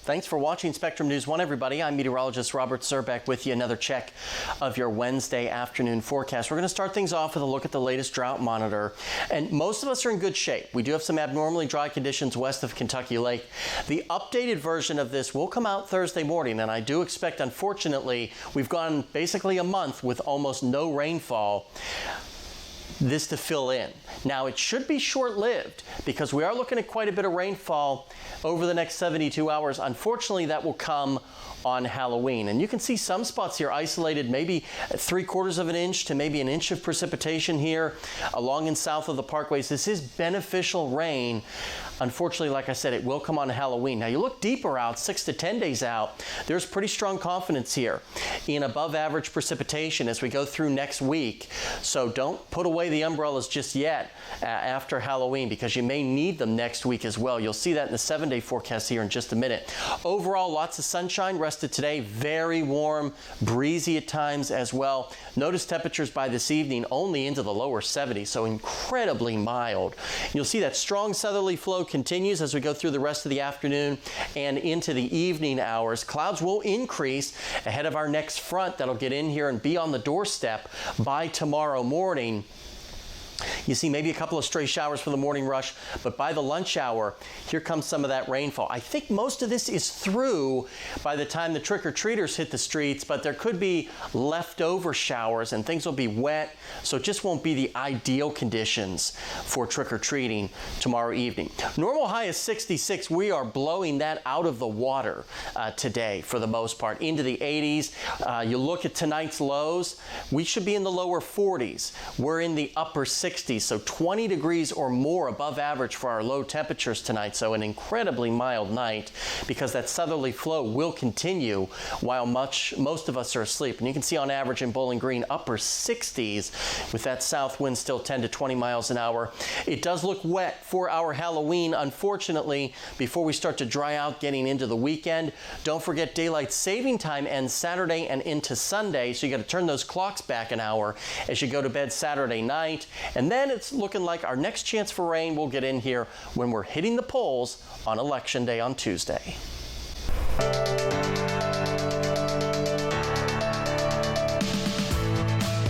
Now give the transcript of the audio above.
Thanks for watching Spectrum News 1, everybody. I'm meteorologist Robert Suhr back with you. Another check of your Wednesday afternoon forecast. We're going to start things off with a look at the latest drought monitor. And most of us are in good shape. We do have some abnormally dry conditions west of Kentucky Lake. The updated version of this will come out Thursday morning, and I do expect, unfortunately, we've gone basically a month with almost no rainfall, this to fill in. Now, it should be short-lived because we are looking at quite a bit of rainfall over the next 72 hours. Unfortunately, that will come on Halloween. And you can see some spots here isolated, maybe 3/4 of an inch to maybe an inch of precipitation here along and south of the parkways. This is beneficial rain. Unfortunately, like I said, it will come on Halloween. Now, you look deeper out, 6 to 10 days out, there's pretty strong confidence here in above average precipitation as we go through next week. So don't put away the umbrellas just yet after Halloween, because you may need them next week as well. You'll see that in the 7-day forecast here in just a minute. Overall, lots of sunshine. Rest of today, very warm, breezy at times as well. Notice temperatures by this evening only into the lower 70s, so incredibly mild. You'll see that strong southerly flow continues as we go through the rest of the afternoon and into the evening hours. Clouds will increase ahead of our next front that'll get in here and be on the doorstep by tomorrow morning. You see maybe a couple of stray showers for the morning rush, but by the lunch hour, here comes some of that rainfall. I think most of this is through by the time the trick-or-treaters hit the streets, but there could be leftover showers and things will be wet, so it just won't be the ideal conditions for trick-or-treating tomorrow evening. Normal high is 66. We are blowing that out of the water today for the most part, into the 80s. You look at tonight's lows, we should be in the lower 40s. We're in the upper 60s, so 20 degrees or more above average for our low temperatures tonight. So an incredibly mild night because that southerly flow will continue while most of us are asleep. And you can see on average in Bowling Green, upper 60s with that south wind still 10 to 20 miles an hour. It does look wet for our Halloween, unfortunately, before we start to dry out getting into the weekend. Don't forget daylight saving time ends Saturday and into Sunday, so you got to turn those clocks back an hour as you go to bed Saturday night. And then it's looking like our next chance for rain will get in here when we're hitting the polls on Election Day on Tuesday.